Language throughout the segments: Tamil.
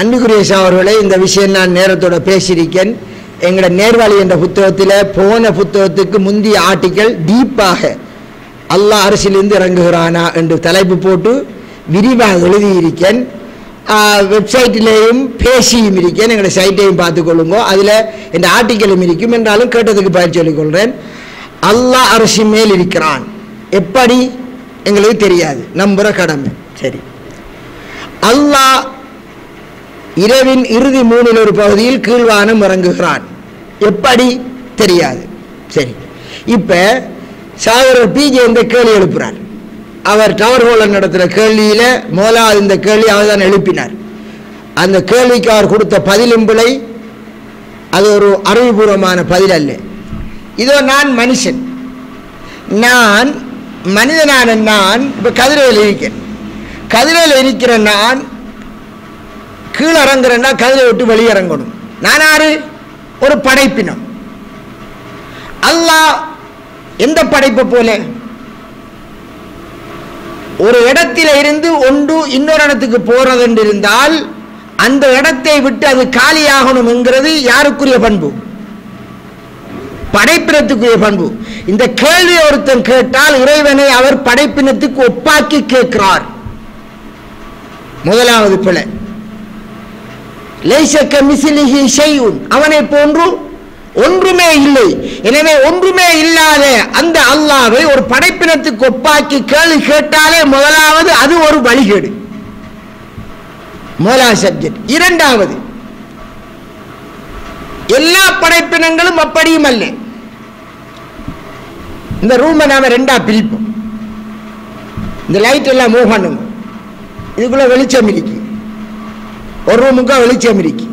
அன்புக்குரிய அவர்களே, இந்த விஷயம் நான் நேரத்தோட பேசியிருக்கேன். எங்களோட நேர்வழி என்ற புத்தகத்தில் போன புத்தகத்துக்கு முந்தைய ஆர்டிக்கல் டீப்பாக அல்லாஹ் அரசிலிருந்து இறங்குகிறானா என்று தலைப்பு போட்டு விரிவாக எழுதியிருக்கேன். வெப்சைட்டிலேயும் பேசியும் இருக்கேன். எங்களோட சைட்டையும் பார்த்துக்கொள்ளுங்க. அதில் இந்த ஆர்டிக்கலும் இருக்கும். என்றாலும் கேட்டதுக்கு பயிற்சி சொல்லிக்கொள்கிறேன். அல்லாஹ் அரசு மேல் இருக்கிறான். எப்படி எங்களுக்கு தெரியாது, நம்புகிற கடமை. சரி, அல்லாஹ் இரவின் இறுதி மூணில் ஒரு பகுதியில் கீழ்வானம் இறங்குகிறான். எப்படி தெரியாது. சரி, இப்போ சாகரர் பிஜே இந்த கேள்வி எழுப்புறார். அவர் டவர் ஹோலர் நடத்துகிற கேள்வியில் முதலாவது இந்த கேள்வி அவர் தான் எழுப்பினார். அந்த கேள்விக்கு அவர் கொடுத்த பதிலும் பிழை. அது ஒரு அறிவுபூர்வமான பதில் அல்ல. இதோ நான் மனுஷன், நான் மனிதனான நான் இப்போ கதிரையில் இருக்கேன். கதிரையில் இருக்கிற நான் கீழே இறங்குறேன்னா கதிரை விட்டு வெளியிறங்கணும். நான் யாரு? ஒரு படைப்பினம். அல்லாஹ் எந்த படைப்பை போல? ஒரு இடத்தில இருந்து ஒன்று இன்னொரு இடத்துக்கு போறது என்று இருந்தால் அந்த இடத்தை விட்டு அது காலியாகணும் என்கிறது யாருக்குரிய பண்பு? படைப்பினத்துக்குரிய பண்பு. இந்த கேள்வி ஒருத்தன் கேட்டால் இறைவனை அவர் படைப்பினத்துக்கு ஒப்பாக்கி கேட்கிறார். முதலாவது பிழை. லைஸக மிஸ்லிஹி ஷைஉன், அவனை போன்று ஒன்றுமே இல்லை. எனவே ஒன்றுமே இல்லாத அந்த அல்லாஹ்வை ஒரு படைப்பினத்துக்கு ஒப்பாக்கி கேள்வி கேட்டாலே முதலாவது அது ஒரு வழிகேடு. முதலாவது சப்ஜெக்ட். இரண்டாவது, எல்லா படைப்பினங்களும் அப்படியும் அல்ல. இந்த ரூமை நாம ரெண்டா பிரிப்போம். இந்த லைட் எல்லாம் மூவ் பண்ணுங்க. இதுக்குள்ள வெளிச்சம் இருக்கு. ஒரு ரூமுக்கா வெளிச்சம் இருக்கு,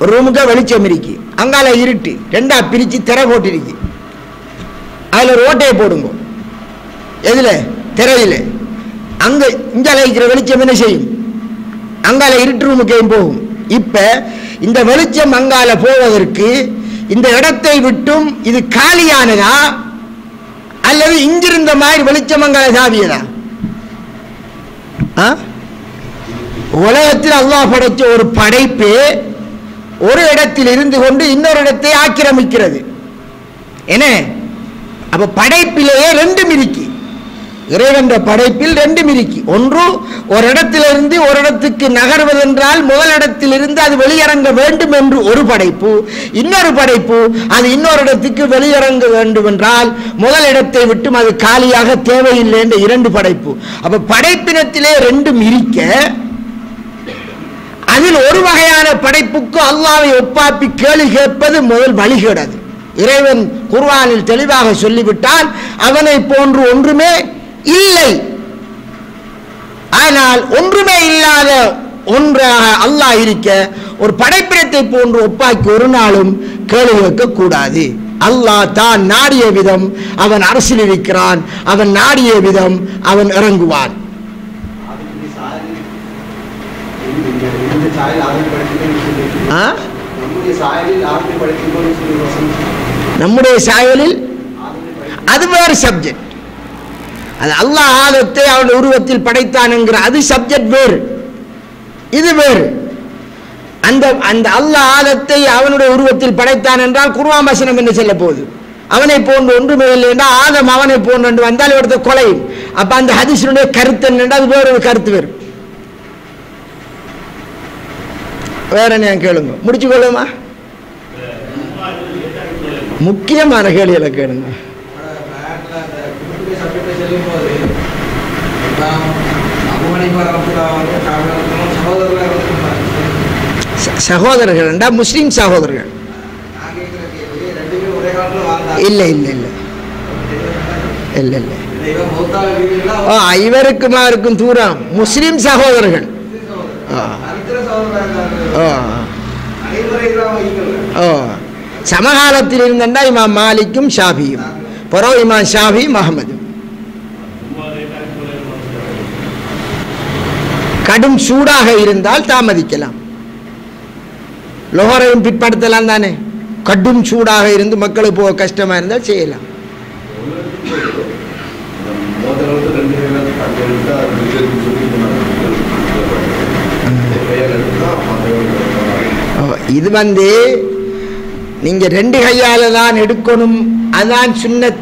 ஒரு ரூமுக்கா வெளிச்சம் இருக்கு. அங்கால இருட்டு. ரெண்டா பிரிச்சு திரை போட்டிருக்கு. அதுல ஒரு ஓட்டையை போடுங்க. எதுல? திரையில. அங்க இங்கால இருக்கிற வெளிச்சம் என்ன செய்யும்? அங்கால இருட்டு ரூமுக்கையும் போகும். இப்ப இந்த வெளிச்சம் அங்கால போவதற்கு இந்த இடத்தை விட்டும் இது காலியானதா அல்லது இங்கிருந்த மாதிரி வெளிச்சம் அங்கால சாவியதா? உலகத்தில் அல்லாஹ் படைச்ச ஒரு படைப்பு ஒரு இடத்தில் இருந்து கொண்டு இன்னொரு இடத்தை ஆக்கிரமிக்கிறது. என்ன? அப்ப படைப்பிலேயே ரெண்டும் இருக்கு. இறைவன் படைப்பில் ரெண்டும் இருக்கு. ஒன்று ஒரு இடத்திலிருந்து ஒரு இடத்துக்கு நகர்வதென்றால் முதல் இடத்திலிருந்து அது வெளியிறங்க வேண்டும் என்று ஒரு படைப்பு. இன்னொரு படைப்பு அது இன்னொரு இடத்துக்கு வெளியிறங்க வேண்டும் என்றால் முதல் இடத்தை விட்டும் அது காலியாக தேவையில்லை என்ற இரண்டு படைப்பு. அப்ப படைப்பினத்திலே ரெண்டும் இருக்க அதில் ஒரு வகையான படைப்புக்கு அல்லாஹ்வை ஒப்பாப்பி கேள்வி கேட்பது முதல் வழிகேடு. இறைவன் குர்ஆனில் தெளிவாக சொல்லிவிட்டால் அவனை போன்று ஒன்றுமே இல்லை. ஆனால் ஒன்றுமே இல்லாத ஒன்றாக அல்லாஹ் இருக்க ஒரு படைப்பினத்தை போன்று ஒப்பாக்கி ஒரு நாளும் கேள்வி கேட்க கூடாது. அல்லாஹ் தான் நாடிய விதம் அவன் அரசில் இருக்கிறான். அவன் நாடிய விதம் அவன் இறங்குவான். நம்முடைய சாயலில் அது வேறு சப்ஜெக்ட். அது அல்லாஹ் ஆதத்தை அவனுடைய உருவத்தில் படைத்தான் என்கிற அது சப்ஜெக்ட் வேறு, இது வேறு. அந்த அந்த அல்லாஹ் ஆதத்தை அவனுடைய உருவத்தில் படைத்தான் என்றால் குர்ஆன் வசனம் என்ன சொல்ல போகுது? அவனை போன்று ஒன்றுமே இல்லை என்றால் ஆதம் அவனை போன்று என்று வந்தால் இவரது கொலை. அப்ப அந்த ஹதீஸினுடைய கருத்து என்னென்றால் அது வேறு கருத்து வேறு. வேற என்ன கேளுங்க, முடிச்சு கொள்ளுமா? முக்கியமான கேள்விகளை கேளுங்க. சகோதரர்கள் என்றா முஸ்லிம் சகோதரர்கள்? இல்லை இல்லை இல்லை இல்லை இல்லை. இவருக்குமா இருக்கும் தூரம் முஸ்லிம் சகோதரர்கள். சமகாலத்தில் இருந்தா இமாம் மாலிக்கும் ஷாஃபியும், பிறகு இமாம் ஷாஃபி அஹ்மதும். கடும் சூடாக இருந்தால் தாமதிக்கலாம், லோகரையும் பிற்படுத்தலாம் தானே. கடும் சூடாக இருந்து மக்களுக்கு போக கஷ்டமா இருந்தால் செய்யலாம். இது நீங்க ரெண்டு கையால தான் எடுக்கணும், அதான் சுன்னத்.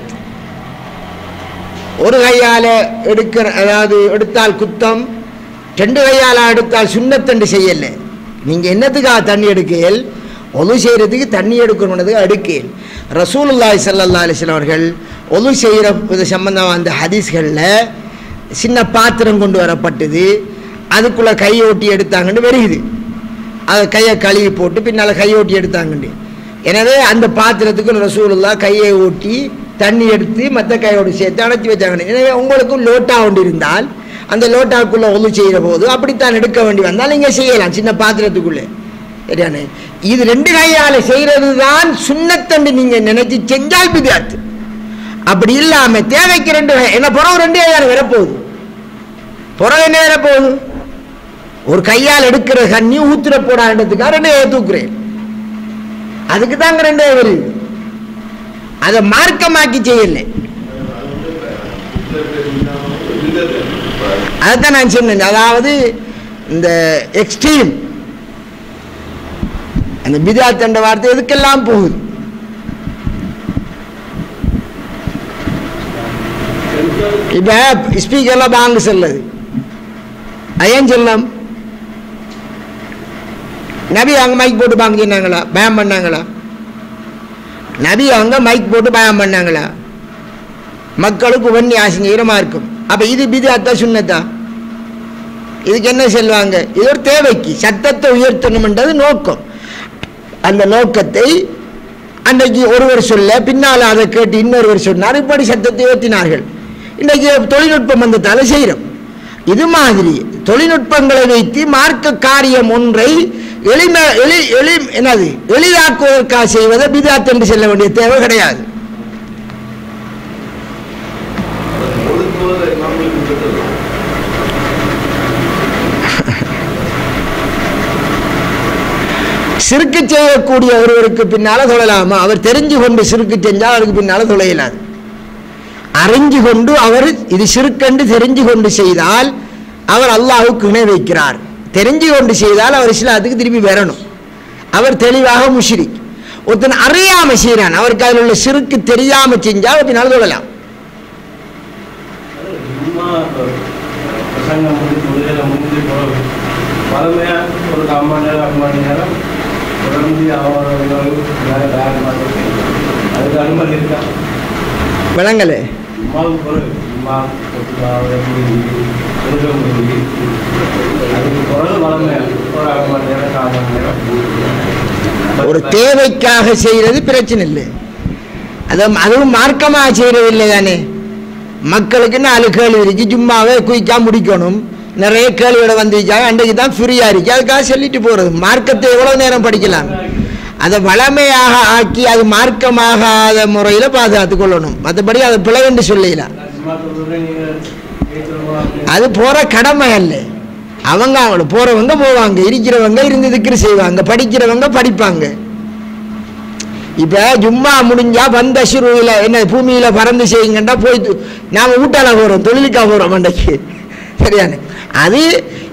ஒரு கையால எடுக்கிற, அதாவது எடுத்தால் குத்தம், ரெண்டு கையால எடுத்தால் சுன்னத் என்று செய்யல. நீங்க என்னத்துக்காக தண்ணி எடுக்கையில், ஒது செய்யறதுக்கு தண்ணி எடுக்கணுன்றதுக்கு எடுக்கையில். ரசூலுல்லாஹி ஸல்லல்லாஹு அலைஹி வஸல்லம் அவர்கள் ஒது செய்கிற இது சம்பந்தமாக அந்த ஹதீஸ்களில் சின்ன பாத்திரம் கொண்டு வரப்பட்டது, அதுக்குள்ளே கையோட்டி எடுத்தாங்கன்னு வருகுது. அதை கையை கழுவி போட்டு பின்னால் கையோட்டி எடுத்தாங்கண்டு. எனவே அந்த பாத்திரத்துக்கு ரசூலுல்லாஹ் கையை ஓட்டி தண்ணி எடுத்து மற்ற கையோடு சேர்த்து அணைச்சி வச்சாங்க. எனவே உங்களுக்கும் லோட்டா ஒன்று இருந்தால் அந்த லோட்டாக்குள்ளே ஒது செய்கிற போது அப்படித்தான் எடுக்க வேண்டி வந்தால் நீங்கள் செய்யலாம் சின்ன பாத்திரத்துக்குள்ளே. சரியானே? இது ரெண்டு கையால் செய்கிறது தான் சுன்னத்தண்டு நீங்கள் நினைச்சு செஞ்சால் பிதாத்து. அப்படி இல்லாமல் தேவைக்கு ரெண்டு கை என்ன புறவு ரெண்டு கையால் வரப்போகுது. புறவு என்ன வரப்போகுது? ஒரு கையால் எடுக்கிற கண்ணி ஊத்துற போடான்றதுக்காக ரெண்டு கையை தூக்குறேன். அதுக்கு தாங்க ரெண்டு கை வருது. அதை மார்க்கமாக்கி செய்யல. அதைத்தான் நான் சொன்னேன். அதாவது இந்த எக்ஸ்ட்ரீம் அந்த பிதாத் என்ற வார்த்தை எதுக்கெல்லாம் போகுது. இப்ப ஸ்பீக்கர்லாம் பாங்கு சொல்லுது, ஐயன் சொல்லம் நபி அவங்க மைக் போட்டு பாங்க சொன்னாங்களா? பயம் பண்ணாங்களா? நபி அவங்க மைக் போட்டு பயம் பண்ணாங்களா? மக்களுக்கு ஒன்னி ஆசிங்கரமா இருக்கும். அப்ப இது பிதாத்தா சுன்னத்தா? இதுக்கு என்ன சொல்லுவாங்க? இது ஒரு தேவைக்கு சத்தத்தை உயர்த்தணும்ன்றது நோக்கம். அந்த நோக்கத்தை அன்றைக்கு ஒருவர் சொல்ல பின்னால் அதை கேட்டு இன்னொருவர் சொன்னார், இப்படி சத்தத்தை உயர்த்தினார்கள். இன்றைக்கு தொழில்நுட்பம் வந்ததால செய்கிறோம். இது மாதிரி தொழில்நுட்பங்களை வைத்து மார்க்க காரியம் ஒன்றை எளிதாக்குவதற்காக செய்வதை பிதாத் என்று செல்ல வேண்டிய தேவை கிடையாது. சிறுக்கு செய்யக்கூடிய ஒருவருக்கு பின்னால தொழலாமா? அவர் தெரிஞ்சு கொண்டு சிறுக்கு செஞ்சால் அவருக்கு பின்னால தொழையலாது. அறிஞ்சு கொண்டு அவர் இது சிறுக்கென்று தெரிஞ்சு கொண்டு செய்தால் அவர் அல்லாஹ்வுக்கு இணை வைக்கிறார். தெரிஞ்சு கொண்டு செய்தால் அவர் இஸ்லாத்துக்கு திரும்பி வரணும். அவர் தெளிவாக முஷ்ரிக். ஒருத்தன் அறியாம செய்கிறான், அவருக்கு அதில் உள்ள சிறுக்கு தெரியாம செஞ்சால் பின்னால் தொழலாம். விளங்கல? ஒரு தேவைக்காக செய்யறது பிரச்சனை இல்லை. அதுவும் மார்க்கமாக செய்யறது இல்லை தானே. மக்களுக்கு 4 கேள்வி இருக்கு, ஜும்மாவே குயிக்கா முடிக்கணும், நிறைய கேள்வியோட வந்துருக்காங்க, அன்றைக்கு தான் ஃப்ரீயா இருக்கு, அதுக்காக சொல்லிட்டு போறது. மார்க்கத்தை எவ்வளவு நேரம் படிக்கலாம்? அதை வளமையாக ஆக்கி அது மார்க்கமாகாத முறையில் பாதுகாத்துக் கொள்ளணும். மற்றபடி அதை பிழை என்று சொல்லலாம். அது போற கடமை அல்ல. அவங்க போறவங்க போவாங்க, இருக்கிறவங்க இருந்து திக்ரு செய்வாங்க, படிக்கிறவங்க படிப்பாங்க. இப்ப ஜும்மா முடிஞ்சா வந்த ஷுருவில என்ன பூமியில பறந்து செய்யுங்கண்டா போய் நாம ஊட்டால போறோம், தொழிலுக்கா போறோம் அன்றைக்கு. சரியான அது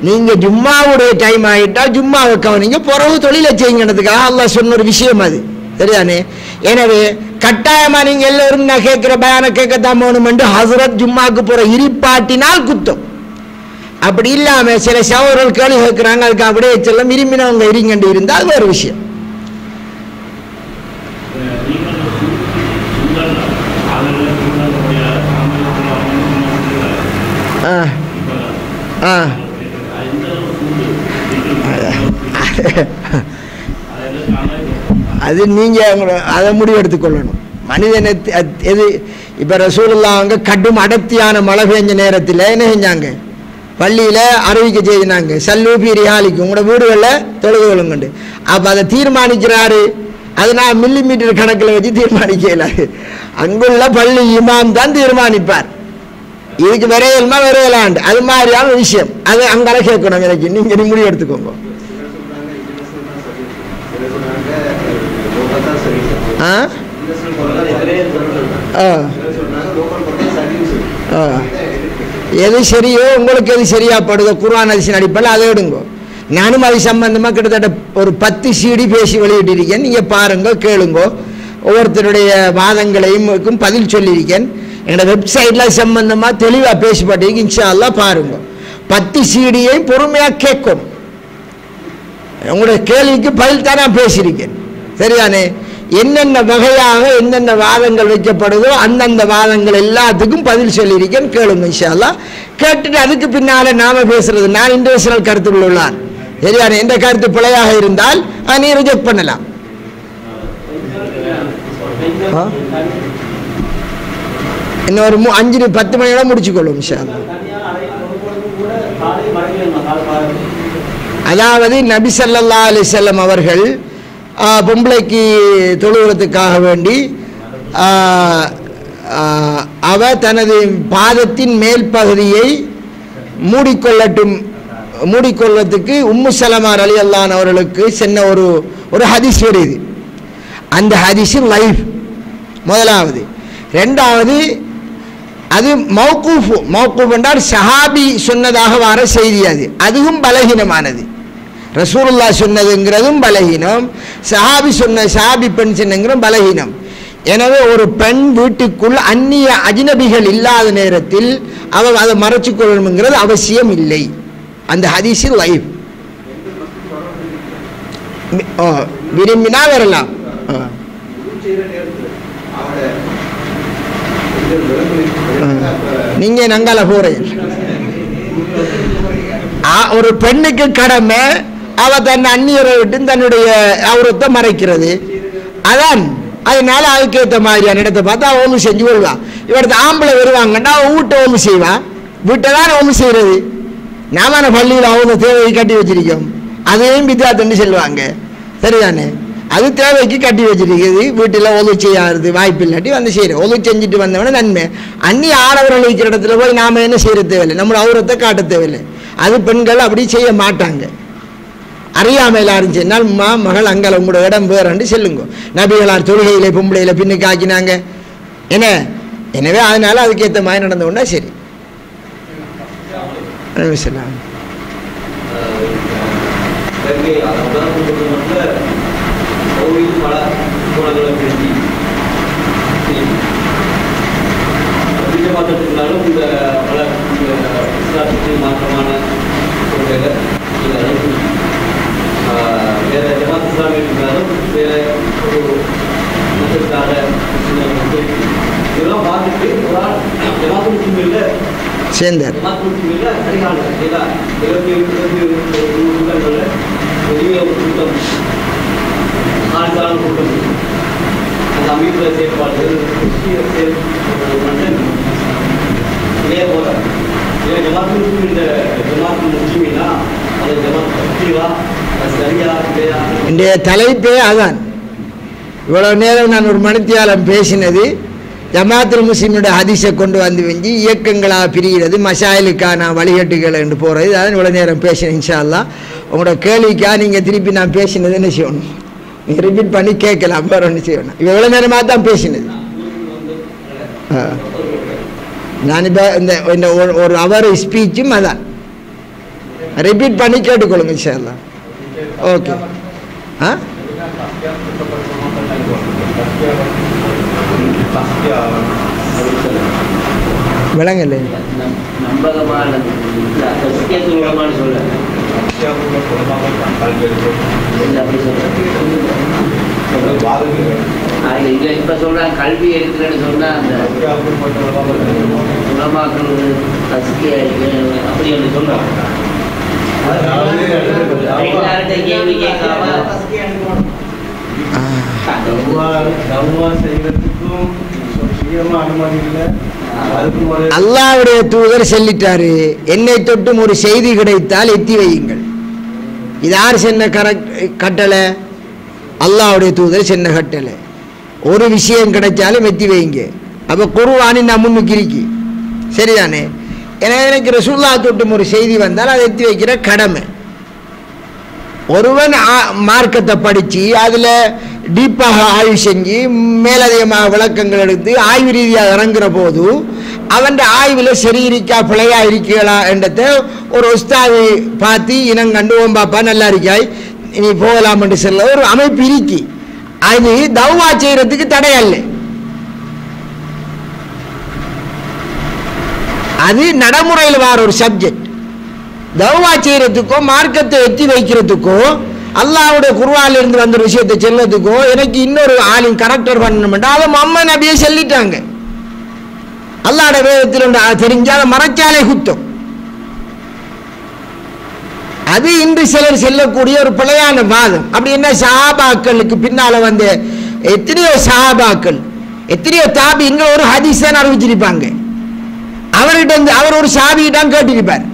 நீங்க ஜும்மாவுடைய டைம் ஆகிட்டா ஜும்மாவை கவனிங்க, பிறகு தொழிலை செய்யுங்கிறதுக்காக அல்லாஹ் சொன்ன ஒரு விஷயம் அது. சரியானே? எனவே கட்டாயமா நீங்க எல்லாரும் நான் கேட்கிற பயான கேட்கத்தான் போகணும் என்று ஹசரத் ஜும்மாவுக்கு போற இரிப்பாட்டினால் குத்தம். அப்படி இல்லாம சில சகோதரர்கள் கேள்வி கேட்கிறாங்க, அதுக்கு அப்படியே செல்லம் விரும்பினவங்க இருங்கண்டு இருந்தால் அது ஒரு விஷயம். அது நீங்க அதை முடிவெடுத்துக் கொள்ளணும். மனிதனை எது இப்ப ரசூலுல்லாஹ் அவங்க கடும் அடர்த்தியான மழை பெஞ்ச நேரத்தில் என்ன செஞ்சாங்க? பள்ளியில அறிவிக்க செய்தினாங்க, சல்லூபி ரிஹாலிக்கு உங்களோட வீடுகளில் தொழுது கொள்ளுங்கண்டு. அப்ப அதை தீர்மானிக்கிறாரு. அதை நான் மில்லிமீட்டர் கணக்கில் வச்சு தீர்மானிக்கல. அங்குள்ள பள்ளி இமாம் தான் தீர்மானிப்பார். இதுக்கு விரையல்மா விரையலாண்டு அது மாதிரியான விஷயம். அது அங்கால கேட்கணும். எனக்கு நீங்க முடிவு எடுத்துக்கோங்க. எது சரியோ உங்களுக்கு எது சரியா படுதோ குர்ஆன் ஹதீஸின் அடிப்படையில் அதை எடுங்க. நானும் அது சம்பந்தமாக கிட்டத்தட்ட ஒரு 10 CD பேசி வெளியிட்டிருக்கேன். நீங்கள் பாருங்க, கேளுங்க. ஒவ்வொருத்தருடைய வாதங்களையும் பதில் சொல்லியிருக்கேன். என்னோட வெப்சைட்டில் சம்பந்தமாக தெளிவாக பேசப்பட்டிருக்கு. இன்ஷா அல்லாஹ் பாருங்க. 10 CDயையும் பொறுமையாக கேட்கும். உங்களுடைய கேள்விக்கு பதில் தான் நான் பேசியிருக்கேன். சரியானே? என்னென்ன வகையாக என்னென்ன வாதங்கள் வைக்கப்படுதோ அந்தந்த வாதங்கள் எல்லாத்துக்கும் பதில் சொல்லியிருக்கேன். கேளுங்க இன்ஷா அல்லாஹ். கேட்டுட்டு அதுக்கு பின்னால் நாம பேசுறது நான் இண்டிவிஜுவல் கருத்துள்ள உள்ளார். சரியான எந்த கருத்து பிழையாக இருந்தால் நீ ரிஜெக்ட் பண்ணலாம். இன்னொரு 5-10 மணியோட முடிச்சுக்கொள்ளும் இன்ஷா அல்லாஹ். அதாவது நபி ஸல்லல்லாஹு அலைஹி வஸல்லம் அவர்கள் பொம்பளைக்கு தொழுகிறதுக்காக வேண்டி அவ தனது பாதத்தின் மேல் பகுதியை மூடிக்கொள்வதற்கு உம்மு சலமா ரலியல்லாஹு அன்ஹா அவர்களுக்கு சென்ன ஒரு ஹதீஸ் வருது. அந்த ஹதீஸ் லைஃப் முதலாவது. ரெண்டாவது அது மௌகூஃப் என்றால் சஹாபி சொன்னதாக வர செய்தி. அதுவும் பலகீனமானது. ரசூலுல்லாஹ் சொன்னதுங்கிறதும் பலகீனம், சஹாபி பெண் சொன்னங்கிறதும் பலகீனம். எனவே ஒரு பெண் வீட்டுக்குள் அந்நிய அஜ்னபிகள் இல்லாத நேரத்தில் அவள் அதை மறைச்சிக் கொள்ளணுங்கிறது அவசியம் இல்லை. அந்த ஹதீஸில் லைஃப். விரும்பினா வரலாம். நீங்க நங்கால போறீங்க. ஒரு பெண்ணுக்கு கடமை அவ தன் அந்நியரை விட்டு தன்னுடைய அவுரத்தை மறைக்கிறது. அதான் அதனால அதுக்கேற்ற மாதிரியான இடத்தை பார்த்து அவ ஒன்று செஞ்சு கொள்வா. இவரது ஆம்பளை வருவாங்கன்னா அவன் வீட்டை ஒன்று செய்வா. வீட்டை தான் ஒன்று செய்யறது. நாம பள்ளியில் அவங்க தேவையை கட்டி வச்சிருக்கோம். அதையும் பிதாத்தன்னு சொல்லுவாங்க. சரிதானே? அது தேவைக்கு கட்டி வச்சிருக்கிறது. வீட்டில் ஒது செய்யாது வாய்ப்பு இல்லாட்டி வந்து செய்யறோம். ஒது செஞ்சுட்டு வந்தவன நன்மை. அந்நிய ஆடவர்கள் வைக்கிற இடத்துல போய் நாம என்ன செய்யற தேவையில்லை, நம்மளோட அவுரத்தை காட்ட தேவையில்லை. அது பெண்கள் அப்படி செய்ய மாட்டாங்க. அறியாமையில் ஆரம்பிச்சேன்னால் மகள் அங்கே உங்களோட இடம் வேறண்டு செல்லுங்க. நபிகளார் தொழுகையில பொம்பளையில பின்னுக்கு ஆக்கினாங்க. எனவே அதனால அதுக்கேற்ற மாதிரி நடந்தோன்னா சரி. மாற்றமான வேற ஜமாத் இஸ்லாமிய இருந்தாலும் வேற ஒரு மதத்துக்காக இதெல்லாம் பார்த்துட்டு ஒரு ஆள் ஜமாத் முஸ்லிம்ல சேர்ந்தார். ஜமாத் முஸ்லிம்ல சரியான 21 கூட்டங்கள்ல பெரிய ஒரு கூட்டம், ஆழ்கால கூட்டம், அந்த அமைப்புல செயல்பாடுகள் இதே போல ஜமாத் முஸ்லிம் இந்த ஜமாத் முஸ்லிம்னா அது ஜமாத் பக்திவா சரியா இல்லையா? இன்றைய தலைப்பே அதான். இவ்வளவு நேரம் நான் ஒரு மணித்தியாலம் பேசினது ஜமாத்துல் முஸ்லிமுடைய ஹதீஸை கொண்டு வந்து வெஞ்சி இயக்கங்களாக பிரிகிறது, மஷாயிலுக்கான வழிகட்டுகள் என்று போகிறது. அதான் இவ்வளோ நேரம் பேசினேன். இன்ஷா அல்லாஹ் உங்களோட கேள்விக்காக நீங்கள் திருப்பி நான் பேசினது என்ன செய்யணும், நீங்கள் ரிப்பீட் பண்ணி கேட்கலாம். வேறு ஒன்று செய்யணும். இவ்வளோ நேரமாக தான் பேசினது. நான் இப்போ இந்த ஒரு அவர் ஸ்பீச்சும் அதான் ரிப்பீட் பண்ணி கேட்டுக்கொள்ளுங்க இன்ஷா அல்லாஹ். ஓகே. விளங்கல இப்ப சொல்றாங்க கல்வி எடுக்கிறேன்னு சொன்னா அந்த உலமாக்கள் அப்படி ஒன்று சொல்றாங்க. கேள்வி கேட்காம அல்லாஹ்வுடைய தூதர் சொல்லிட்டாரு, என்னை தொட்டும் ஒரு செய்தி கிடைத்தால் எத்தி வையுங்கள். இது யார் சென்ன கட்டளை? அல்லாஹ்வுடைய தூதர் சென்ன கட்டளை. ஒரு விஷயம் கிடைச்சாலும் எத்தி வைங்க. அப்போ குர்ஆனி நான் முன்னுக்கிரிக்கி சரிதானே? எனவே எனக்கு ரசூலுல்லாஹ் தொட்டும் ஒரு செய்தி வந்தால் அதை எத்தி வைக்கிற கடமை. ஒருவன் மார்க்கத்தை படித்து அதில் டீப்பாக ஆய்வு செஞ்சு மேலதிகமாக விளக்கங்கள் எடுத்து ஆய்வு ரீதியாக இறங்குற போது அவன் ஆய்வில் சரி இருக்கா பிழையா இருக்கா என்றத ஒரு உஸ்தாது பார்த்து இனங்கண்டு ஓம்பாப்பா நல்லா இருக்காய் நீ போகலாம் என்று சொல்ல ஒரு அமைப்பு இருக்கி அது தௌவா செய்யறதுக்கு தடையல்ல. அது நடைமுறையில் வர ஒரு சப்ஜெக்ட். தௌவா செய்யறதுக்கோ மார்க்கத்தை எத்தி வைக்கிறதுக்கோ அல்லாஹ்வுடைய குர்ஆன்ல இருந்து வந்த விஷயத்தை சொல்றதுக்கோ எனக்கு இன்னொரு ஆலிம் கரெக்டர் பண்ணணும்னா அதை முஹம்மது நபியே சொல்லிட்டாங்க. அல்லாஹ்வுடைய வேதத்தில் தெரிஞ்சாத மறைச்சாலே குத்தம். அது இன்று சிலர் செல்லக்கூடிய ஒரு பிழையான வாதம். அப்படி என்ன சஹாபாக்களுக்கு பின்னால வந்த எத்தனையோ சஹாபாக்கள் எத்தனையோ தாபீன்கள் ஒரு ஹதீஸை அறிவிச்சிருப்பாங்க. அவர்கிட்ட அவர் ஒரு சாபிகிட்ட கேட்டிருப்பார்.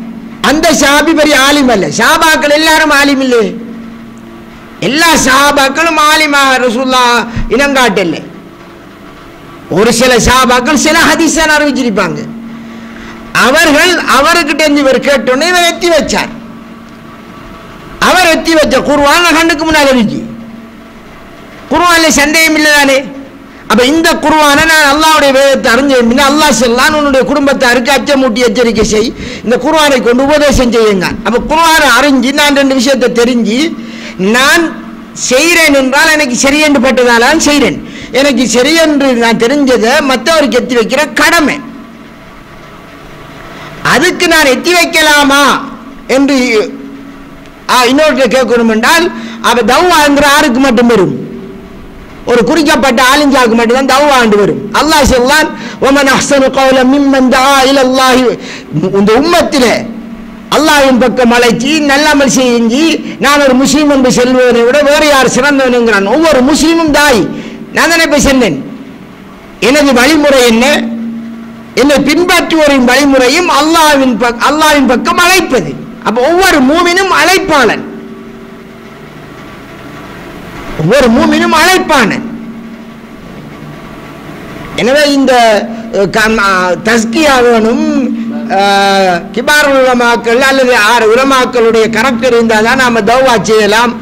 அந்த சாபி பெரிய ஆலிம் அல்ல. சஹாபாக்கள் எல்லாரும் ஆலிம் இல்லை. எல்லா சஹாபாக்களும் ஆலிமாக ரசூலுல்லாஹ் இனங்காட்டல்ல. ஒரு சில சஹாபாக்கள் சில ஹதீஸை அறிவிச்சிருப்பாங்க. அவர்கிட்ட இவர் கேட்டோன்னே இவர் எத்தி வச்சார். அவர் எத்தி வச்ச குர்ஆன் கண்ணுக்கு முன்னால் இருக்கு. குர்ஆன்ல சந்தேகம் இல்லை தானே. அப்ப இந்த குர்ஆனை நான் அல்லாஹ்வுடைய வேதத்தை அறிஞ்சேன். அல்லாஹ் சொல்லான் உன்னுடைய குடும்பத்தாருக்கு அச்சமூட்டி எச்சரிக்கை செய், இந்த குர்ஆனை கொண்டு உபதேசம் செய்யுங்க. அப்ப குர்ஆனை அறிஞ்சு நான் ரெண்டு விஷயத்தை தெரிஞ்சு நான் செய்கிறேன் என்றால் எனக்கு சரியென்று பட்டதால செய்கிறேன். எனக்கு சரியென்று நான் தெரிஞ்சதை மற்றவருக்கு எத்தி வைக்கிற கடமை. அதுக்கு நான் எத்தி வைக்கலாமா என்று இன்னொரு கேட்கணும் என்றால் அவ தௌவாங்கிற ஆருக்கு மட்டும் வரும். ஒரு குறிக்கப்பட்ட ஆலிஞ்சாவுக்கு மட்டும்தான் தௌவா ஆண்டு வரும். அல்லாஹ் சொல்லான் வமன் அஹ்ஸனு கௌலன் மிம்மன் தஆ இலல்லாஹி. இந்த உம்மத்திலே அல்லாஹ்வின் பக்கம் அழைச்சி நல்லமல் செஞ்சு நான் ஒரு முஸ்லீம் என்று சொல்வதை விட வேறு யார் சிறந்தவனுங்கிறான். ஒவ்வொரு முஸ்லீமும் தாய். நான் தானே போய் சொன்னேன் எனது வழிமுறை என்ன, என்னை பின்பற்றுவோரின் வழிமுறையும் அல்லாஹ்வின் பக்கம் அழைப்பது. அப்ப ஒவ்வொரு மூமினும் அழைப்பாளன், ஒவ்வொரு மூமினும் அழைப்பானன். எனவே இந்த தஸ்கியாவனும் கிபார் உலமாக்கள் அல்லது 6 உலமாக்களுடைய கரெக்டர் இருந்தால் தான் நாம தௌவா செய்யலாம்.